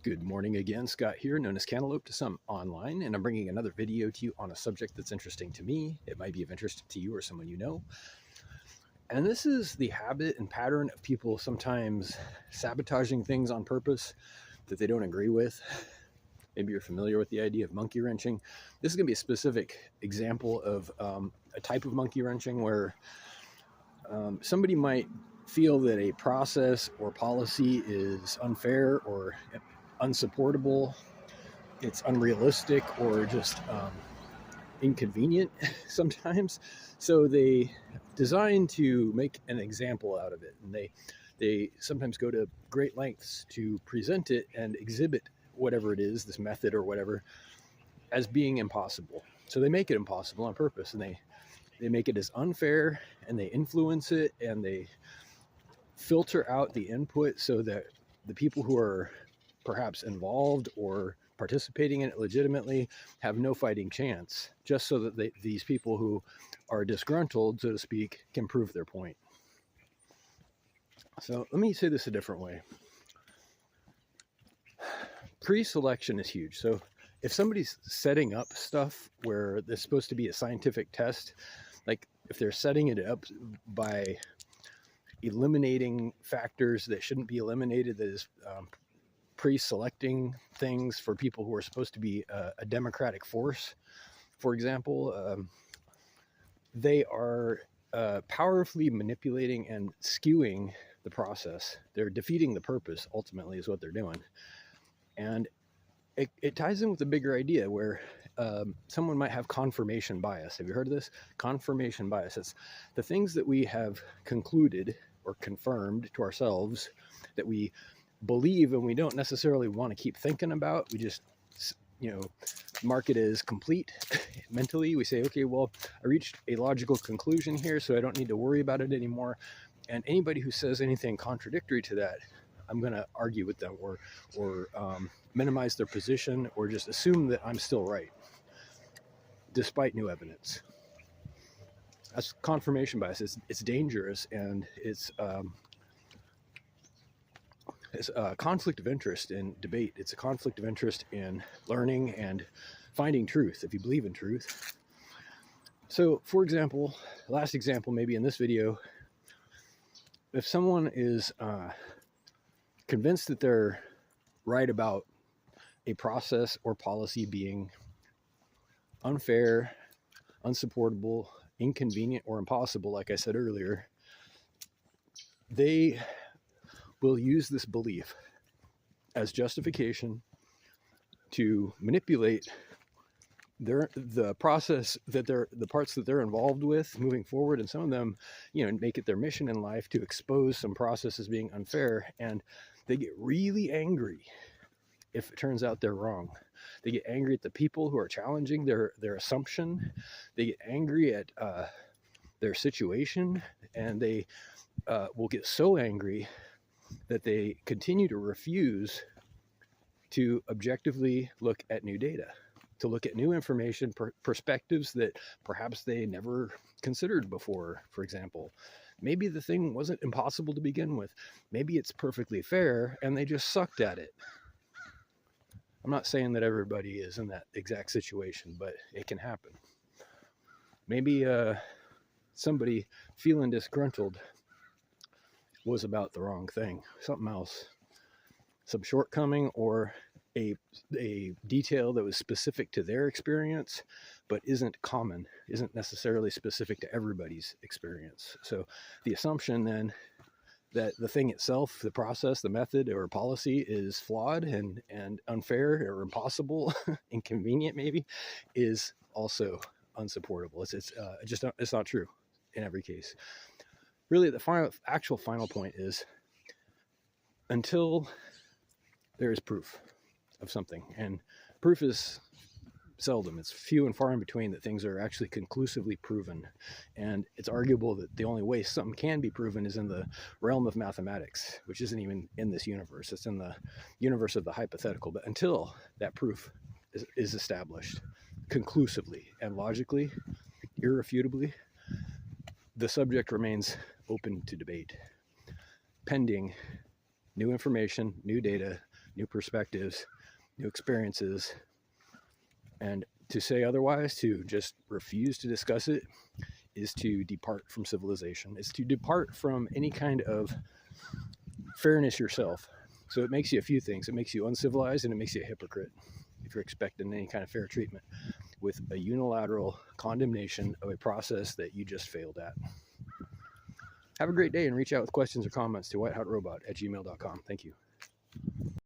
Good morning again, Scott here, known as Cantaloupe to some online, and I'm bringing another video to you on a subject that's interesting to me. It might be of interest to you or someone you know. And this is the habit and pattern of people sometimes sabotaging things on purpose that they don't agree with. Maybe you're familiar with the idea of monkey wrenching. This is going to be a specific example of a type of monkey wrenching where somebody might feel that a process or policy is unfair or unsupportable, it's unrealistic, or just inconvenient sometimes. So they design to make an example out of it, and they sometimes go to great lengths to present it and exhibit whatever it is, this method or whatever, as being impossible. So they make it impossible on purpose, and they make it as unfair, and they influence it, and they filter out the input so that the people who are perhaps involved or participating in it legitimately have no fighting chance, just so that these people who are disgruntled, so to speak, can prove their point. So let me say this a different way. Pre-selection is huge. So if somebody's setting up stuff where there's supposed to be a scientific test, like if they're setting it up by eliminating factors that shouldn't be eliminated, that is pre-selecting things for people who are supposed to be a democratic force, for example, they are powerfully manipulating and skewing the process. They're defeating the purpose, ultimately, is what they're doing. And it ties in with the bigger idea where someone might have confirmation bias. Have you heard of this? Confirmation bias. It's the things that we have concluded or confirmed to ourselves that we believe and we don't necessarily want to keep thinking about. We just, mark it as complete mentally. We say, okay, well, I reached a logical conclusion here, so I don't need to worry about it anymore. And anybody who says anything contradictory to that, I'm going to argue with them or minimize their position, or just assume that I'm still right, despite new evidence. That's confirmation bias. It's dangerous, and it's a conflict of interest in debate. It's a conflict of interest in learning and finding truth, if you believe in truth. So, for example, last example maybe in this video, if someone is convinced that they're right about a process or policy being unfair, unsupportable, inconvenient, or impossible, like I said earlier, they will use this belief as justification to manipulate the process that the parts that they're involved with moving forward. And some of them, make it their mission in life to expose some processes being unfair, and they get really angry if it turns out they're wrong. They get angry at the people who are challenging their assumption. They get angry at their situation, and they will get so angry that they continue to refuse to objectively look at new data, to look at new information, perspectives that perhaps they never considered before. For example, maybe the thing wasn't impossible to begin with. Maybe it's perfectly fair and they just sucked at it. I'm not saying that everybody is in that exact situation, but it can happen. Maybe somebody feeling disgruntled was about the wrong thing, something else, some shortcoming, or a detail that was specific to their experience but isn't common, isn't necessarily specific to everybody's experience. So the assumption then that the thing itself, the process, the method, or policy is flawed and unfair or impossible, inconvenient maybe, is also unsupportable. It's not true in every case. Really, the actual final point is, until there is proof of something, and proof is seldom, it's few and far in between that things are actually conclusively proven. And it's arguable that the only way something can be proven is in the realm of mathematics, which isn't even in this universe. It's in the universe of the hypothetical. But until that proof is established conclusively and logically, irrefutably, the subject remains open to debate, pending new information, new data, new perspectives, new experiences. And to say otherwise, to just refuse to discuss it, is to depart from civilization. It's to depart from any kind of fairness yourself. So it makes you a few things. It makes you uncivilized, and it makes you a hypocrite if you're expecting any kind of fair treatment with a unilateral condemnation of a process that you just failed at. Have a great day, and reach out with questions or comments to whitehatrobot@gmail.com. Thank you.